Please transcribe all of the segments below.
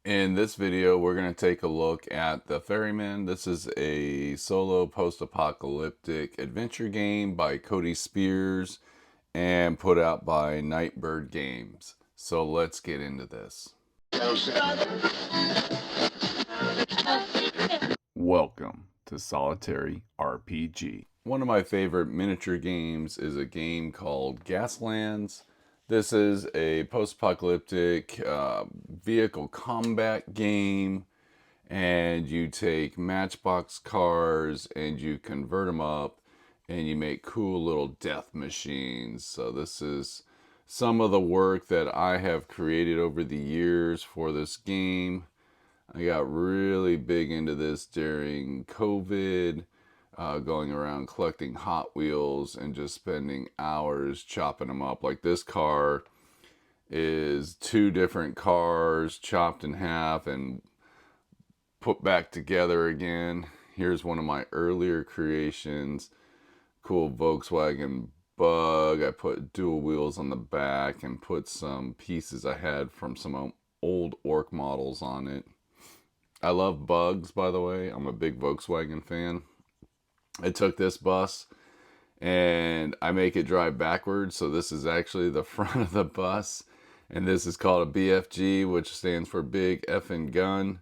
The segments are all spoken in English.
In this video, we're going to take a look at the Ferryman. This is a solo post-apocalyptic adventure game by Cody Spears and put out by Nightbird Games. So let's get into this. Welcome to Solitary RPG. One of my favorite miniature games is a game called Gaslands. This is a post-apocalyptic vehicle combat game, and you take matchbox cars and you convert them up and you make cool little death machines. So this is some of the work that I have created over the years for this game. I got really big into this during COVID, going around collecting Hot Wheels and just spending hours chopping them up. Like this car is two different cars chopped in half and put back together again. Here's one of my earlier creations. Cool Volkswagen Bug. I put dual wheels on the back and put some pieces I had from some old Orc models on it. I love bugs, by the way. I'm a big Volkswagen fan. I took this bus and I make it drive backwards. So this is actually the front of the bus. And this is called a BFG, which stands for Big Effing Gun.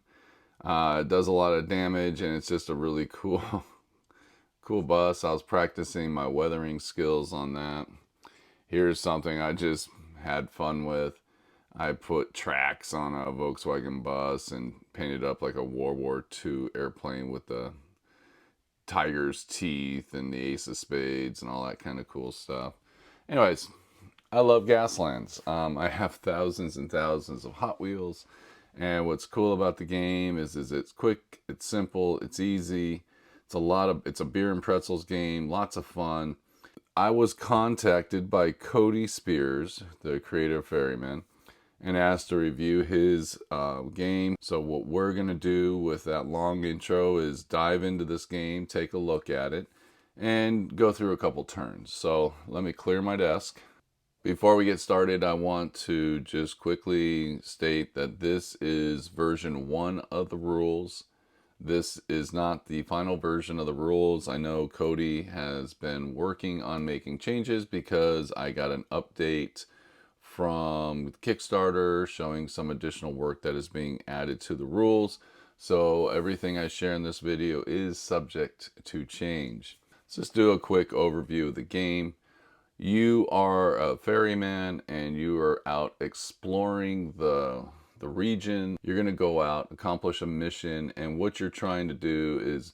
It does a lot of damage and it's just a really cool bus. I was practicing my weathering skills on that. Here's something I just had fun with. I put tracks on a Volkswagen bus and painted up like a World War II airplane with the tiger's teeth and the ace of spades and all that kind of cool stuff. Anyways, I love Gaslands. I have thousands and thousands of Hot Wheels, and what's cool about the game is it's quick, it's simple, it's easy. It's a beer and pretzels game, lots of fun. I was contacted by Cody Spears, the creator of Ferryman, and asked to review his game. So what we're going to do with that long intro is dive into this game, take a look at it, and go through a couple turns. So let me clear my desk. Before we get started, I want to just quickly state that this is version 1 of the rules. This is not the final version of the rules. I know Cody has been working on making changes because I got an update from Kickstarter showing some additional work that is being added to the rules. So everything I share in this video is subject to change. Let's just do a quick overview of the game. You are a ferryman and you are out exploring the region. You're going to go out, accomplish a mission, and what you're trying to do is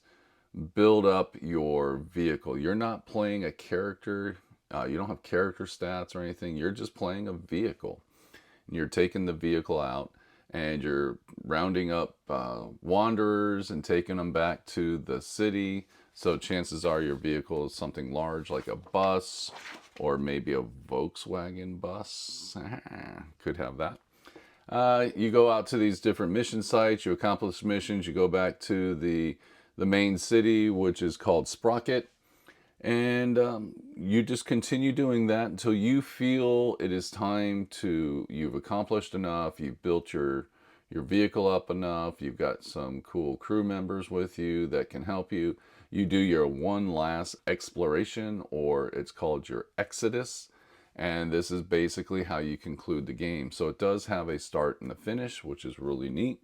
build up your vehicle. You're not playing a character. You don't have character stats or anything. You're just playing a vehicle. And you're taking the vehicle out and you're rounding up wanderers and taking them back to the city. So chances are your vehicle is something large like a bus or maybe a Volkswagen bus. Could have that. You go out to these different mission sites, you accomplish missions, you go back to the main city, which is called Sprocket, and you just continue doing that until you feel it is time to, you've accomplished enough, you've built your vehicle up enough, you've got some cool crew members with you that can help you. You do your one last exploration, or it's called your Exodus. And this is basically how you conclude the game. So it does have a start and a finish, which is really neat.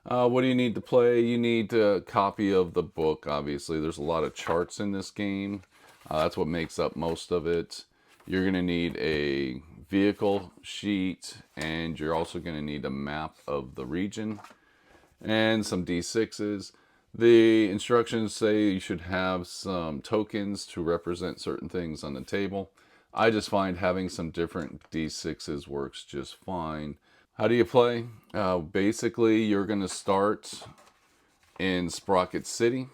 What do you need to play? You need a copy of the book, obviously. There's a lot of charts in this game. That's what makes up most of it. You're going to need a vehicle sheet, and you're also going to need a map of the region and some D6s. The instructions say you should have some tokens to represent certain things on the table. I just find having some different D6s works just fine. How do you play? Basically, you're going to start in Sprocket City,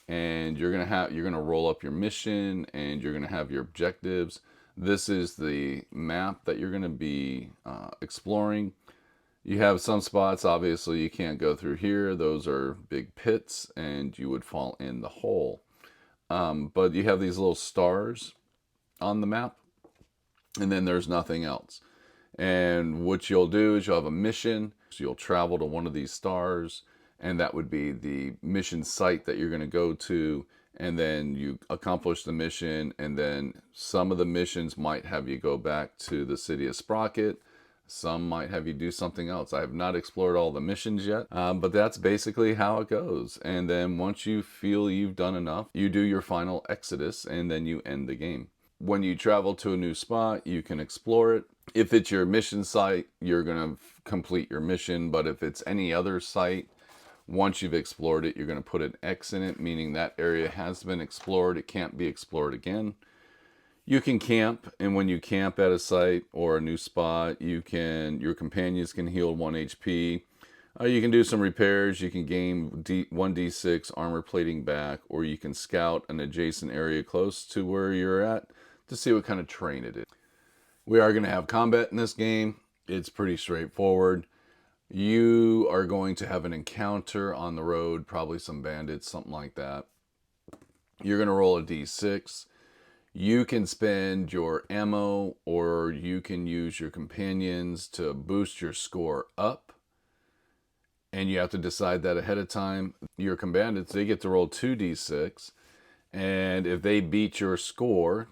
and you're going to roll up your mission, and you're going to have your objectives. This is the map that you're going to be exploring. You have some spots, obviously, you can't go through here. Those are big pits, and you would fall in the hole. But you have these little stars on the map, and then there's nothing else. And what you'll do is you'll have a mission. So you'll travel to one of these stars, and that would be the mission site that you're going to go to. And then you accomplish the mission, and then some of the missions might have you go back to the city of Sprocket. Some might have you do something else. I have not explored all the missions yet, but that's basically how it goes. And then once you feel you've done enough, you do your final exodus, and then you end the game. When you travel to a new spot, you can explore it. If it's your mission site, you're going to complete your mission. But if it's any other site, once you've explored it, you're going to put an X in it, meaning that area has been explored. It can't be explored again. You can camp, and when you camp at a site or a new spot, your companions can heal 1 HP. You can do some repairs. You can gain 1d6 armor plating back, or you can scout an adjacent area close to where you're at to see what kind of terrain it is. We are going to have combat in this game. It's pretty straightforward. You are going to have an encounter on the road, probably some bandits, something like that. You're going to roll a d6. You can spend your ammo, or you can use your companions to boost your score up. And you have to decide that ahead of time. Your combatants, they get to roll 2d6. And if they beat your score,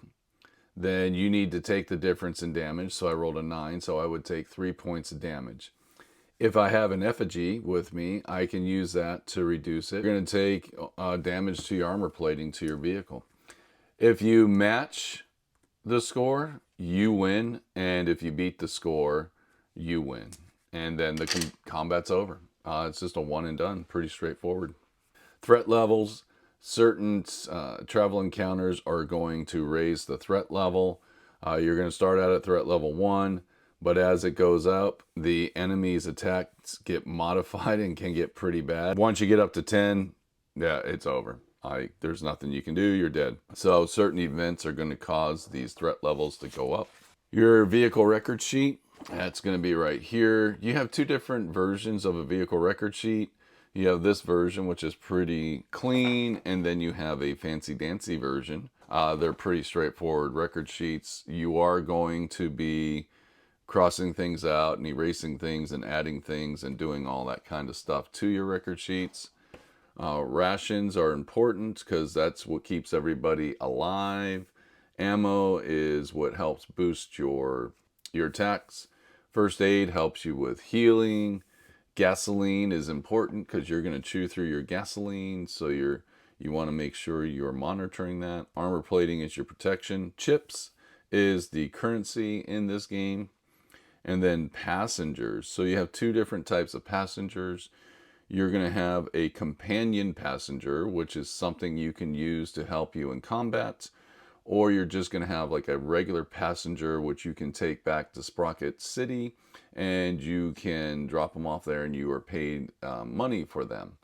then you need to take the difference in damage. So I rolled a 9, so I would take 3 points of damage. If I have an effigy with me, I can use that to reduce it. You're going to take damage to your armor plating to your vehicle. If you match the score, you win. And if you beat the score, you win. And then the combat's over. It's just a one and done. Pretty straightforward. Threat levels. Certain travel encounters are going to raise the threat level. You're going to start out at threat level 1. But as it goes up, the enemy's attacks get modified and can get pretty bad. Once you get up to 10, yeah, it's over. There's nothing you can do. You're dead. So certain events are going to cause these threat levels to go up. Your vehicle record sheet, that's going to be right here. You have two different versions of a vehicle record sheet. You have this version, which is pretty clean, and then you have a fancy-dancy version. They're pretty straightforward record sheets. You are going to be crossing things out and erasing things and adding things and doing all that kind of stuff to your record sheets. Rations are important because that's what keeps everybody alive. Ammo is what helps boost your attacks. First aid helps you with healing. Gasoline is important because you're going to chew through your gasoline, so you want to make sure you're monitoring that. Armor plating is your protection. Chips is the currency in this game. And then passengers. So you have two different types of passengers. You're going to have a companion passenger, which is something you can use to help you in combat. Or you're just going to have like a regular passenger, which you can take back to Sprocket City. And you can drop them off there and you are paid money for them.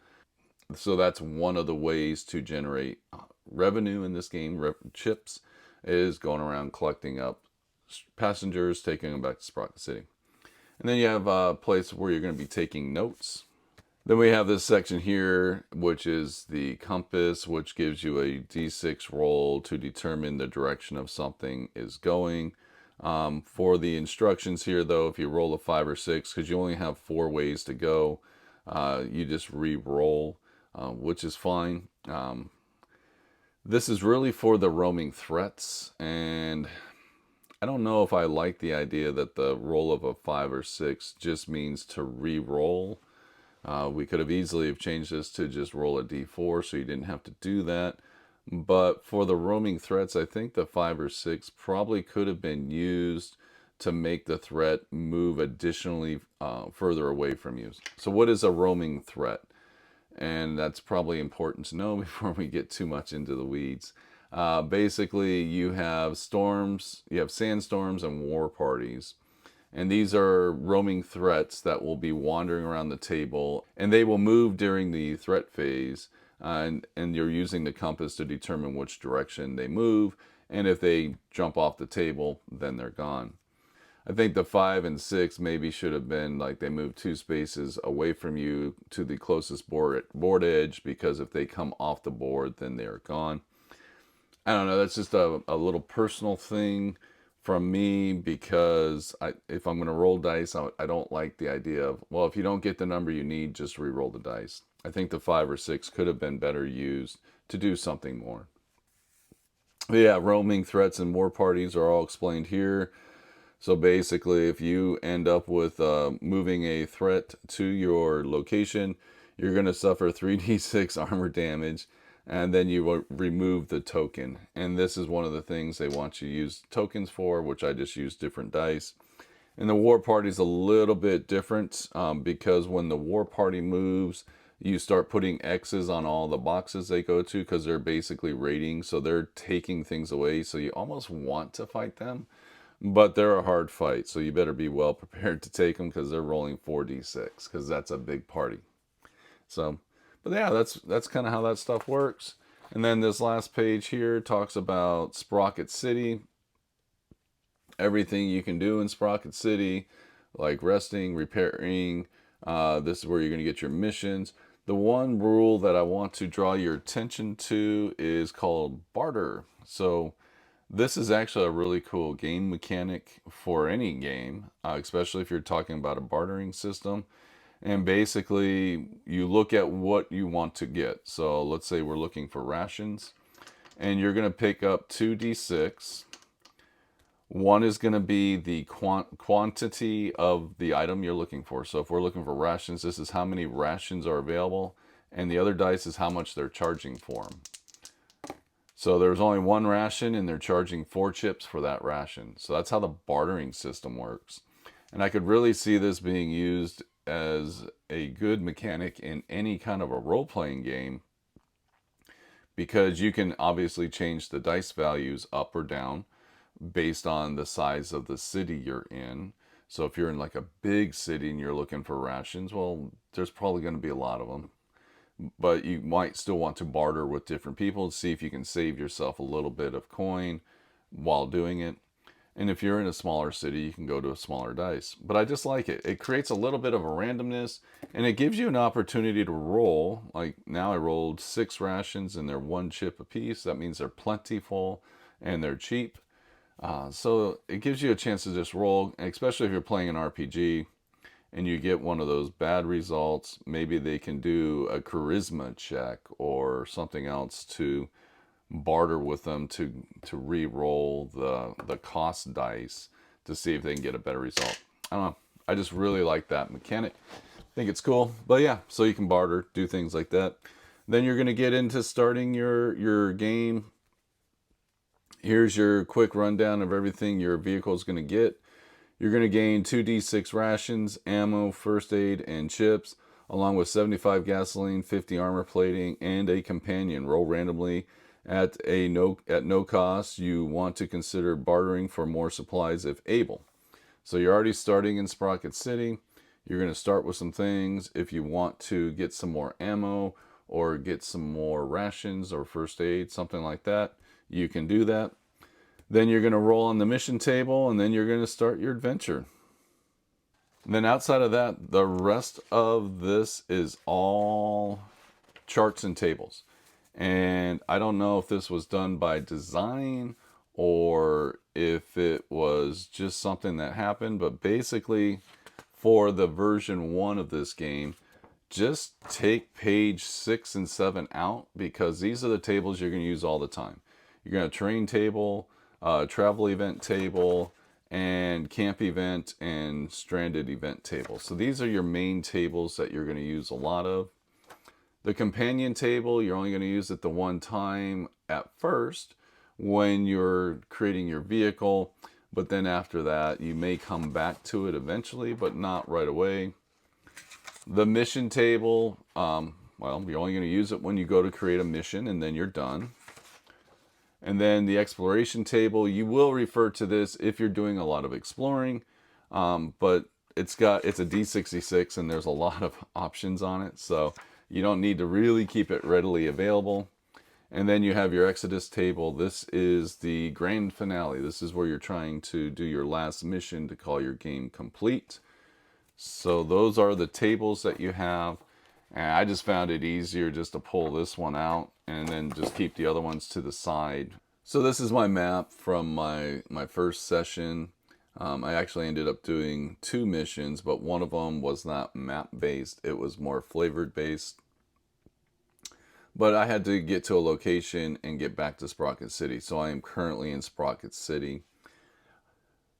So that's one of the ways to generate revenue in this game. Chips is going around collecting up passengers, taking them back to Sprocket City. And then you have a place where you're going to be taking notes. Then we have this section here, which is the compass, which gives you a d6 roll to determine the direction of something is going. For the instructions here, though, if you roll a 5 or 6, because you only have 4 ways to go, you just re-roll, which is fine. This is really for the roaming threats, and I don't know if I like the idea that the roll of a 5 or 6 just means to re-roll. We could have easily have changed this to just roll a d4 so you didn't have to do that. But for the roaming threats, I think the 5 or 6 probably could have been used to make the threat move additionally further away from you. So what is a roaming threat? And that's probably important to know before we get too much into the weeds. Basically, you have storms, you have sandstorms and war parties. And these are roaming threats that will be wandering around the table. And they will move during the threat phase. And you're using the compass to determine which direction they move. And if they jump off the table, then they're gone. I think the 5 and 6 maybe should have been like they move 2 spaces away from you to the closest board edge. Because if they come off the board, then they're gone. I don't know, that's just a little personal thing from me because if I'm going to roll dice, I don't like the idea of, well, if you don't get the number you need, just re-roll the dice. I think the 5 or 6 could have been better used to do something more. But yeah, roaming, threats, and war parties are all explained here. So basically, if you end up with moving a threat to your location, you're going to suffer 3d6 armor damage, and then you will remove the token. And this is one of the things they want you to use tokens for, which I just use different dice. And the war party is a little bit different because when the war party moves, you start putting X's on all the boxes they go to because they're basically raiding, so they're taking things away. So you almost want to fight them, but they're a hard fight, so you better be well prepared to take them because they're rolling 4d6 because that's a big party. So, but yeah, that's kind of how that stuff works. And then this last page here talks about Sprocket City. Everything you can do in Sprocket City, like resting, repairing. This is where you're going to get your missions. The one rule that I want to draw your attention to is called Barter. So this is actually a really cool game mechanic for any game, especially if you're talking about a bartering system. And basically, you look at what you want to get. So let's say we're looking for rations, and you're going to pick up 2d6. One is going to be the quantity of the item you're looking for. So if we're looking for rations, this is how many rations are available. And the other dice is how much they're charging for them. So there's only one ration and they're charging 4 chips for that ration. So that's how the bartering system works. And I could really see this being used as a good mechanic in any kind of a role-playing game, because you can obviously change the dice values up or down based on the size of the city you're in. So if you're in like a big city and you're looking for rations, well, there's probably going to be a lot of them. But you might still want to barter with different people to see if you can save yourself a little bit of coin while doing it. And if you're in a smaller city, you can go to a smaller dice. But I just like it. It creates a little bit of a randomness, and it gives you an opportunity to roll. Like now I rolled 6 rations and they're 1 chip apiece. That means they're plentiful and they're cheap. So it gives you a chance to just roll, especially if you're playing an RPG and you get one of those bad results. Maybe they can do a charisma check or something else to barter with them to re-roll the cost dice to see if they can get a better result. I don't know. I just really like that mechanic. I think it's cool. But yeah, so you can barter, do things like that. Then you're going to get into starting your game. Here's your quick rundown of everything your vehicle is going to get. You're going to gain 2d6 rations, ammo, first aid, and chips, along with 75 gasoline, 50 armor plating, and a companion. Roll randomly at no cost. You want to consider bartering for more supplies if able. So you're already starting in Sprocket City. You're going to start with some things. If you want to get some more ammo or get some more rations or first aid, something like that, you can do that. Then you're going to roll on the mission table, and then you're going to start your adventure. And then outside of that, the rest of this is all charts and tables. And I don't know if this was done by design or if it was just something that happened, but basically for the version 1 of this game, just take page 6 and 7 out, because these are the tables you're going to use all the time. You're going to terrain table, travel event table, and camp event and stranded event table. So these are your main tables that you're going to use a lot of. The companion table, you're only going to use it the one time at first when you're creating your vehicle, but then after that you may come back to it eventually, but not right away. The mission table, well, you're only going to use it when you go to create a mission, and then you're done. And then the exploration table, you will refer to this if you're doing a lot of exploring, but it's a D66 and there's a lot of options on it, so you don't need to really keep it readily available. And then you have your Exodus table. This is the grand finale. This is where you're trying to do your last mission to call your game complete. So those are the tables that you have. And I just found it easier just to pull this one out and then just keep the other ones to the side. So this is my map from my first session. I actually ended up doing 2 missions, but one of them was not map based. It was more flavored based. But I had to get to a location and get back to Sprocket City. So I am currently in Sprocket City.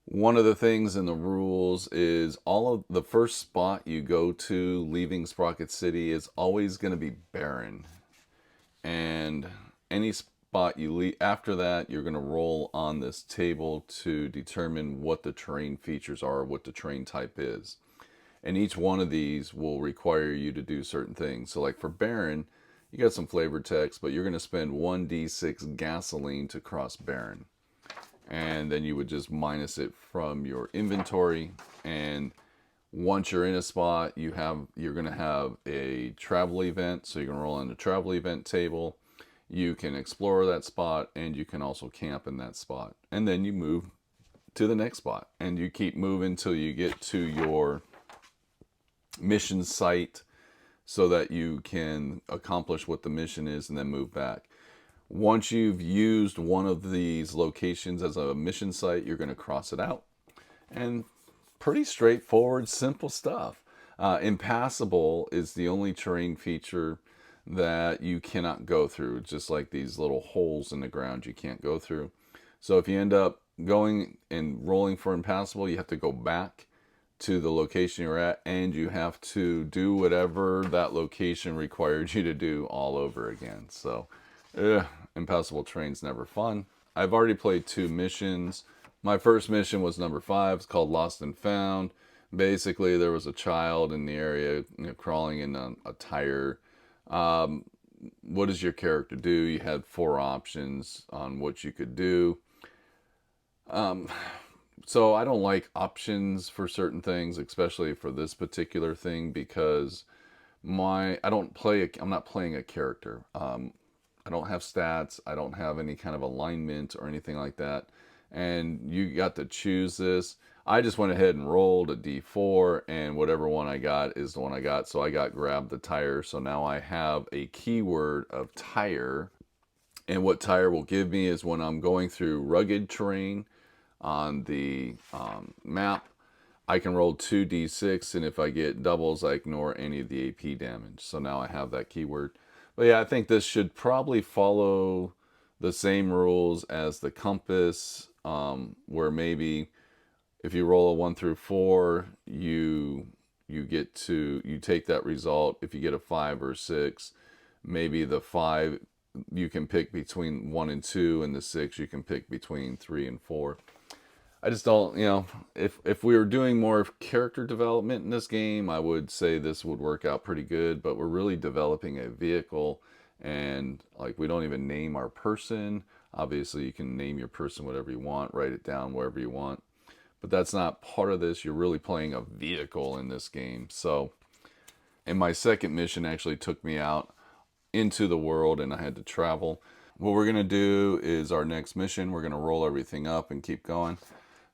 One of the things in the rules is all of the first spot you go to leaving Sprocket City is always going to be barren. And any spot you leave after that, you're going to roll on this table to determine what the terrain features are, what the terrain type is. And each one of these will require you to do certain things. So like for barren, you got some flavor text, but you're going to spend 1d6 gasoline to cross barren. And then you would just minus it from your inventory. And once you're in a spot, you're going to have a travel event. So you're going to roll on the travel event table. You can explore that spot, and you can also camp in that spot. And then you move to the next spot, and you keep moving till you get to your mission site so that you can accomplish what the mission is and then move back. Once you've used one of these locations as a mission site, you're going to cross it out. And pretty straightforward, simple stuff. Impassable is the only terrain feature that you cannot go through, just like these little holes in the ground you can't go through. So if you end up going and rolling for impassable, you have to go back to the location you're at, and you have to do whatever that location required you to do all over again. So impassable terrain's never fun. I've already played 2 missions. My first mission was number 5. It's called Lost and Found. Basically, there was a child in the area, crawling in a tire. What does your character do? You had 4 options on what you could do. So I don't like options for certain things, especially for this particular thing, because I'm not playing a character. I don't have stats. I don't have any kind of alignment or anything like that. And you got to choose this. I just went ahead and rolled a d4, and whatever one I got is the one I got. So I got grab the tire. So now I have a keyword of tire. And what tire will give me is when I'm going through rugged terrain on the map, I can roll 2d6, and if I get doubles, I ignore any of the AP damage. So now I have that keyword. But yeah, I think this should probably follow the same rules as the compass, where maybe if you roll a 1 through 4, you take that result. If you get a 5 or 6, maybe the 5 you can pick between 1 and 2, and the 6 you can pick between 3 and 4. I just don't, if we were doing more character development in this game, I would say this would work out pretty good, but we're really developing a vehicle, and like we don't even name our person. Obviously, you can name your person whatever you want, write it down wherever you want, but that's not part of this. You're really playing a vehicle in this game. So, and my second mission actually took me out into the world, and I had to travel. What we're going to do is our next mission, we're going to roll everything up and keep going.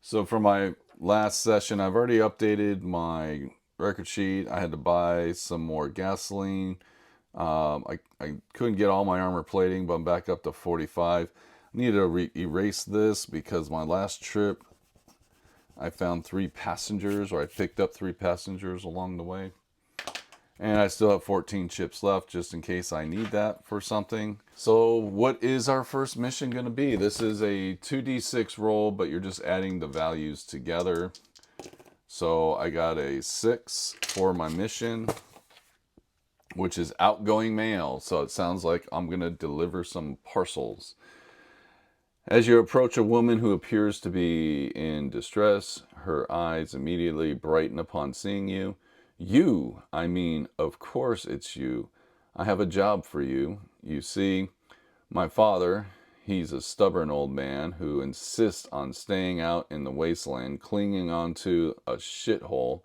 So for my last session, I've already updated my record sheet. I had to buy some more gasoline. I couldn't get all my armor plating, but I'm back up to 45. I need to erase this because my last trip, I found 3 passengers, or I picked up 3 passengers along the way. And I still have 14 chips left just in case I need that for something. So what is our first mission going to be? This is a 2d6 roll, but you're just adding the values together. So I got a 6 for my mission, which is outgoing mail. So it sounds like I'm going to deliver some parcels. As you approach a woman who appears to be in distress, her eyes immediately brighten upon seeing you. Of course it's you. I have a job for you. You see, my father, he's a stubborn old man who insists on staying out in the wasteland, clinging onto a shithole.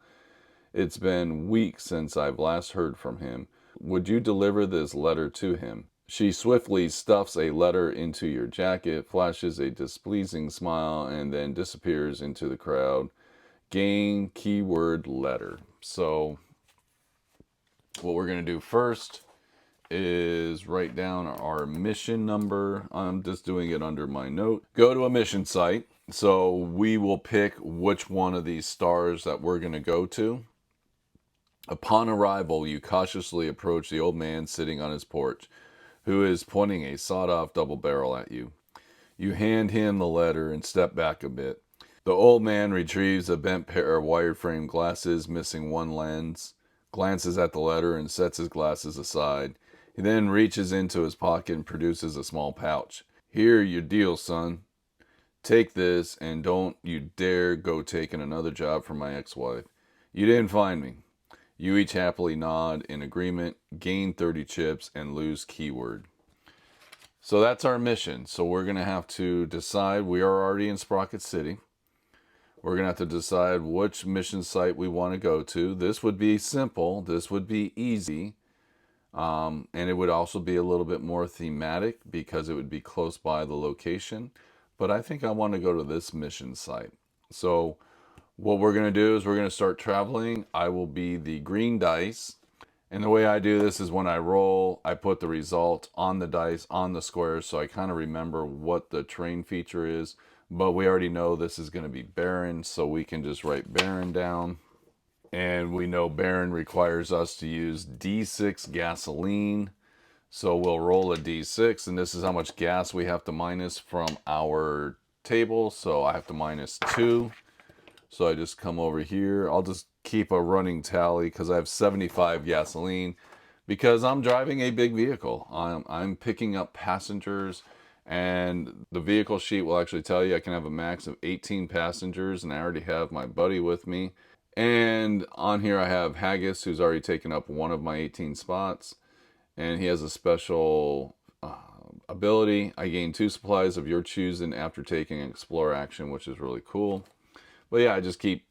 It's been weeks since I've last heard from him. Would you deliver this letter to him? She swiftly stuffs a letter into your jacket, flashes a displeasing smile, and then disappears into the crowd. Gain keyword letter. So what we're going to do first is write down our mission number. I'm just doing it under my note. Go to a mission site. So we will pick which one of these stars that we're going to go to. Upon arrival, you cautiously approach the old man sitting on his porch, who is pointing a sawed-off double barrel at you. You hand him the letter and step back a bit. The old man retrieves a bent pair of wire-frame glasses missing one lens, glances at the letter and sets his glasses aside. He then reaches into his pocket and produces a small pouch. Here, your deal, son. Take this and don't you dare go taking another job for my ex-wife. You didn't find me. You each happily nod in agreement, gain 30 chips, and lose keyword. So that's our mission. So we're going to have to decide. We are already in Sprocket City. We're going to have to decide which mission site we want to go to. This would be simple. This would be easy. And it would also be a little bit more thematic because it would be close by the location. But I think I want to go to this mission site. So what we're going to do is we're going to start traveling. I will be the green dice. And the way I do this is when I roll, I put the result on the dice, on the squares, so I kind of remember what the terrain feature is. But we already know this is going to be barren, so we can just write barren down. And we know barren requires us to use D6 gasoline. So we'll roll a D6, and this is how much gas we have to minus from our table. So I have to minus 2. So I just come over here. I'll just keep a running tally because I have 75 gasoline because I'm driving a big vehicle. I'm picking up passengers, and the vehicle sheet will actually tell you I can have a max of 18 passengers, and I already have my buddy with me. And on here I have Haggis, who's already taken up one of my 18 spots, and he has a special ability. I gain 2 supplies of your choosing after taking an explore action, which is really cool. But yeah, I just keep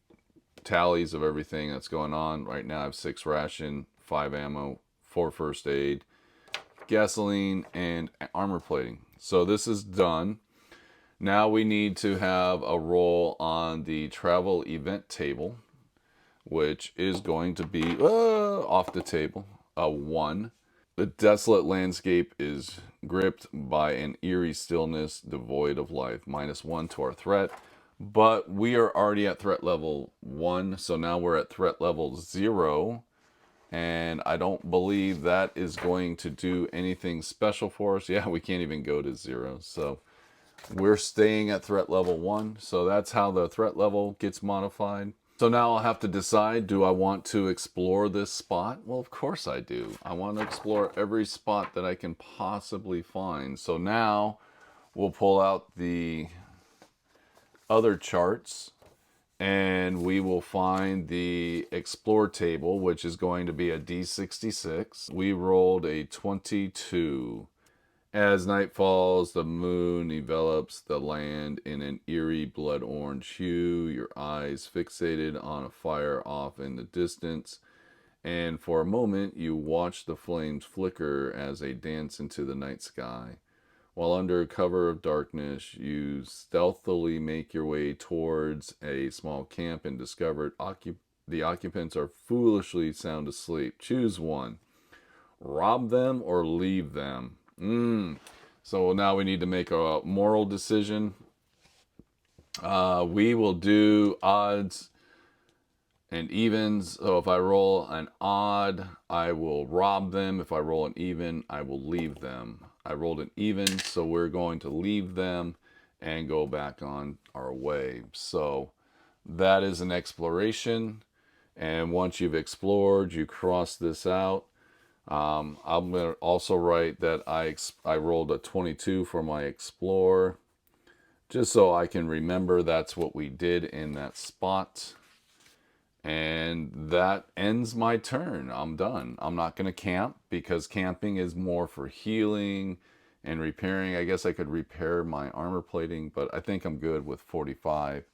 tallies of everything that's going on. Right now I have 6 ration, 5 ammo, 4 first aid, gasoline, and armor plating. So this is done. Now we need to have a roll on the travel event table, which is going to be off the table, a 1. The desolate landscape is gripped by an eerie stillness devoid of life. -1 to our threat. But we are already at threat level 1, so now we're at threat level 0. And I don't believe that is going to do anything special for us. Yeah, we can't even go to 0. So we're staying at threat level 1. So that's how the threat level gets modified. So now I'll have to decide, do I want to explore this spot? Well, of course I do. I want to explore every spot that I can possibly find. So now we'll pull out the other charts, and we will find the explore table, which is going to be a D66. We rolled a 22. As night falls, the moon envelops the land in an eerie blood orange hue, your eyes fixated on a fire off in the distance, and for a moment you watch the flames flicker as they dance into the night sky. While under cover of darkness, you stealthily make your way towards a small camp and discover the occupants are foolishly sound asleep. Choose one. Rob them or leave them. So now we need to make a moral decision. We will do odds and evens. So if I roll an odd, I will rob them. If I roll an even, I will leave them. I rolled an even, so we're going to leave them and go back on our way. So that is an exploration. And once you've explored, you cross this out. I'm going to also write that I rolled a 22 for my explore, just so I can remember that's what we did in that spot. And that ends my turn. I'm done. I'm not going to camp because camping is more for healing and repairing. I guess I could repair my armor plating, but I think I'm good with 45.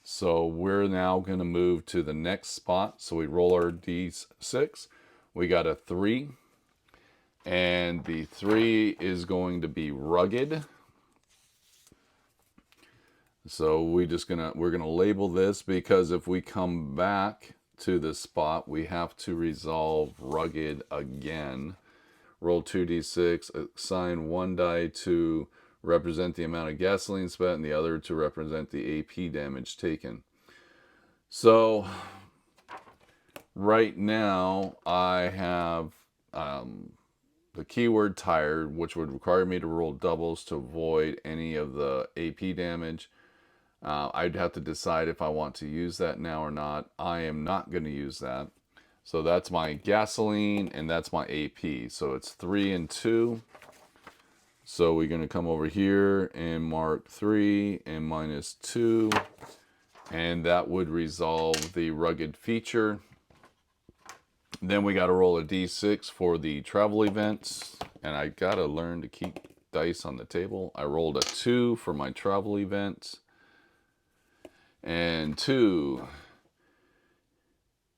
So we're now going to move to the next spot. So we roll our D6. We got a 3. And the 3 is going to be rugged. So we're gonna label this because if we come back to this spot, we have to resolve rugged again. roll 2d6, assign one die to represent the amount of gasoline spent and the other to represent the AP damage taken. So right now I have the keyword tired, which would require me to roll doubles to avoid any of the AP damage. I'd have to decide if I want to use that now or not. I am not going to use that. So that's my gasoline and that's my AP. So it's 3 and 2. So we're going to come over here and mark 3 and -2. And that would resolve the rugged feature. Then we got to roll a d6 for the travel events. And I got to learn to keep dice on the table. I rolled a 2 for my travel event. And 2.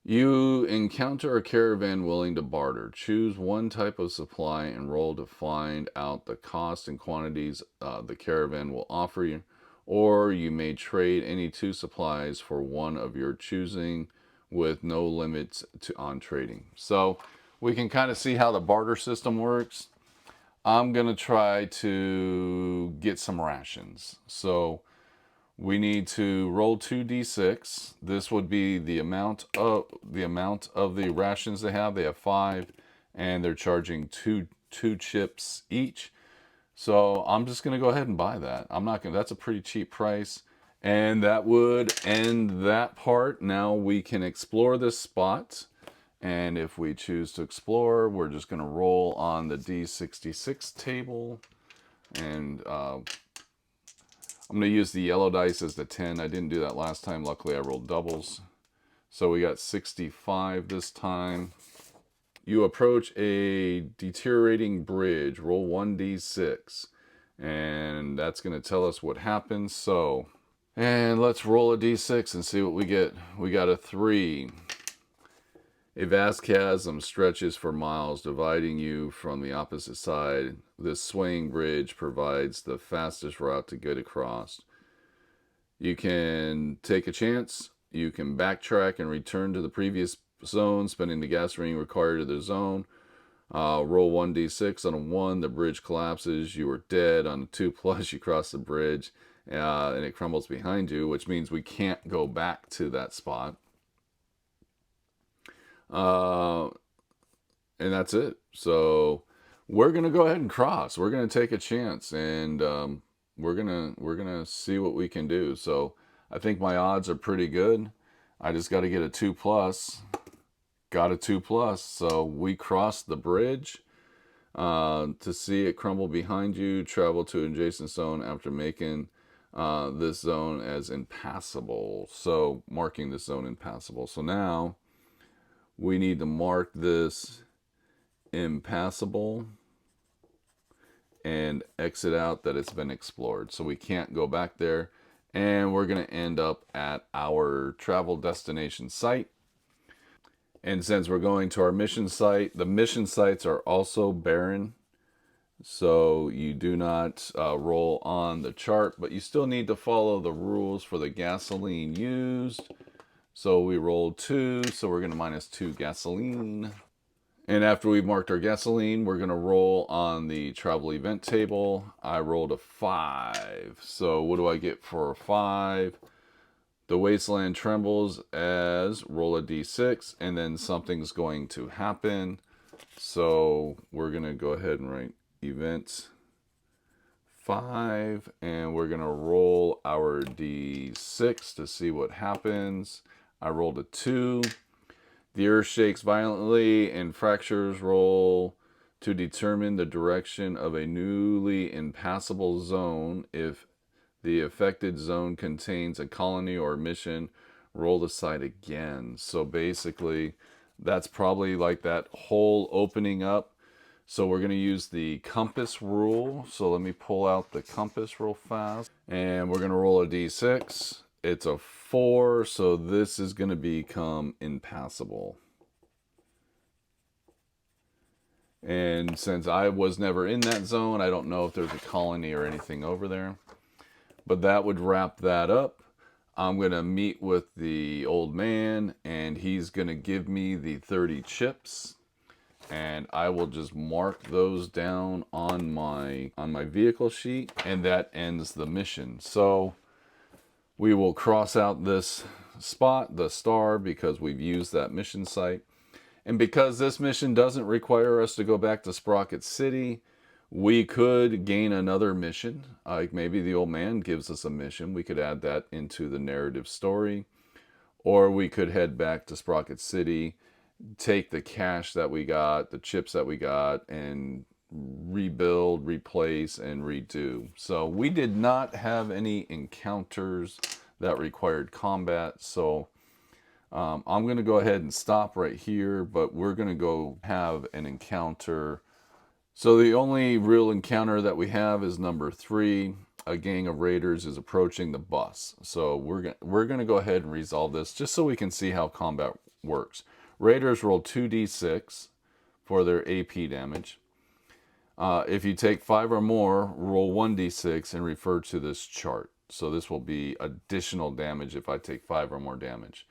You encounter a caravan willing to barter. Choose one type of supply and roll to find out the cost and quantities the caravan will offer you. Or you may trade any 2 supplies for one of your choosing with no limits on trading. So we can kind of see how the barter system works. I'm going to try to get some rations. So we need to roll 2d6. This would be the amount of the rations they have. They have 5, and they're charging two chips each. So I'm just gonna go ahead and buy that. I'm not gonna. That's a pretty cheap price, and that would end that part. Now we can explore this spot, and if we choose to explore, we're just gonna roll on the D66 table, and I'm going to use the yellow dice as the 10. I didn't do that last time. Luckily, I rolled doubles. So we got 65 this time. You approach a deteriorating bridge. Roll 1d6. And that's going to tell us what happens. So, and let's roll a d6 and see what we get. We got a 3. A vast chasm stretches for miles, dividing you from the opposite side. This swaying bridge provides the fastest route to get across. You can take a chance. You can backtrack and return to the previous zone, spending the gasoline required to the zone. Roll 1d6. On a 1, the bridge collapses. You are dead. On a 2+, you cross the bridge, and it crumbles behind you, which means we can't go back to that spot. And that's it. So we're gonna go ahead and cross. We're gonna take a chance, and we're gonna see what we can do. So I think my odds are pretty good. I just got to get a 2+. Got a 2+. So we crossed the bridge. To see it crumble behind you, travel to an adjacent zone after making this zone as impassable. So marking this zone impassable. So now we need to mark this impassable and exit out that it's been explored. So we can't go back there. And we're going to end up at our travel destination site. And since we're going to our mission site, the mission sites are also barren. So you do not roll on the chart, but you still need to follow the rules for the gasoline used. So we rolled 2, so we're going to -2 gasoline. And after we've marked our gasoline, we're going to roll on the travel event table. I rolled a 5. So what do I get for a 5? The wasteland trembles as roll a d6, and then something's going to happen. So we're going to go ahead and write event 5, and we're going to roll our d6 to see what happens. I rolled a 2. The earth shakes violently and fractures roll to determine the direction of a newly impassable zone. If the affected zone contains a colony or mission, roll the site again. So basically, that's probably like that hole opening up. So we're going to use the compass rule. So let me pull out the compass real fast. And we're going to roll a d6. It's a 4, so this is going to become impassable. And since I was never in that zone, I don't know if there's a colony or anything over there. But that would wrap that up. I'm going to meet with the old man, and he's going to give me the 30 chips. and I will just mark those down on my vehicle sheet, and that ends the mission. So we will cross out this spot, the star, because we've used that mission site. And because this mission doesn't require us to go back to Sprocket City, we could gain another mission. Like maybe the old man gives us a mission. We could add that into the narrative story. Or we could head back to Sprocket City, take the cash that we got, the chips that we got, and rebuild, replace, and redo. So we did not have any encounters that required combat. So I'm going to go ahead and stop right here, but we're going to go have an encounter. So the only real encounter that we have is number 3. A gang of raiders is approaching the bus. So we're going to go ahead and resolve this just so we can see how combat works. Raiders roll 2d6 for their AP damage. If you take 5 or more, roll 1d6 and refer to this chart. So this will be additional damage if I take 5 or more damage.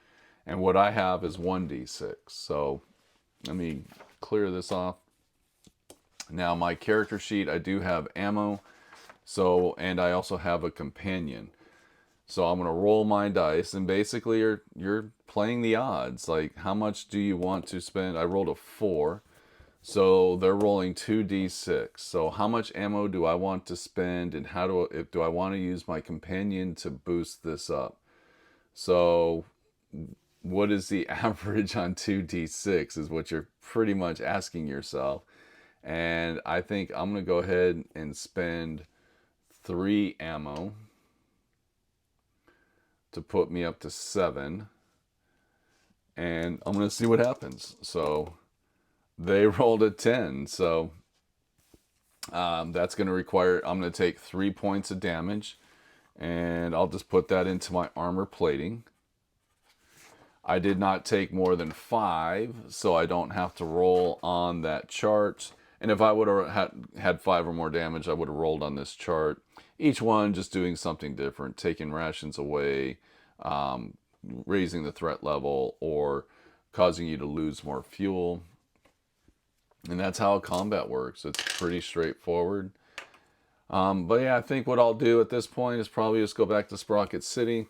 And what I have is 1d6. So let me clear this off. Now my character sheet, I do have ammo. So, and I also have a companion. So I'm going to roll my dice, and basically you're playing the odds. Like, how much do you want to spend? I rolled a 4. So they're rolling 2d6. So how much ammo do I want to spend, and do I want to use my companion to boost this up? So what is the average on 2d6 is what you're pretty much asking yourself. And I think I'm going to go ahead and spend 3 ammo to put me up to 7. And I'm going to see what happens. So they rolled a 10. So that's going to require, I'm going to take 3 points of damage. And I'll just put that into my armor plating. I did not take more than 5, so I don't have to roll on that chart. And if I would have had 5 or more damage, I would have rolled on this chart. Each one just doing something different, taking rations away, raising the threat level, or causing you to lose more fuel. And that's how combat works. It's pretty straightforward. But yeah, I think what I'll do at this point is probably just go back to Sprocket City.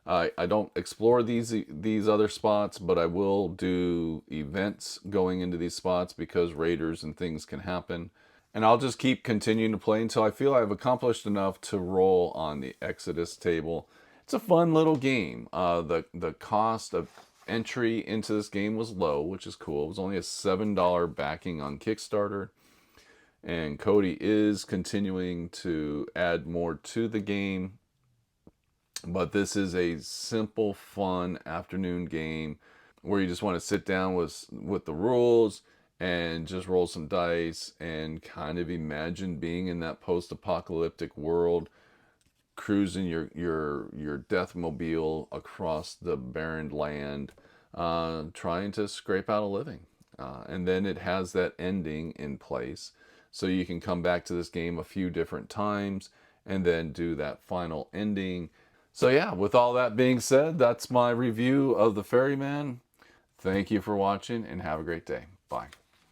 I don't explore these other spots, but I will do events going into these spots because raiders and things can happen. And I'll just keep continuing to play until I feel I've accomplished enough to roll on the Exodus table. It's a fun little game. The cost of entry into this game was low, which is cool. It was only a $7 backing on Kickstarter. And Cody is continuing to add more to the game. But this is a simple, fun afternoon game where you just want to sit down with the rules and just roll some dice and kind of imagine being in that post-apocalyptic world, cruising your deathmobile across the barren land, trying to scrape out a living. And then it has that ending in place, so you can come back to this game a few different times and then do that final ending. So yeah, with all that being said, that's my review of the Ferryman. Thank you for watching and have a great day. Bye.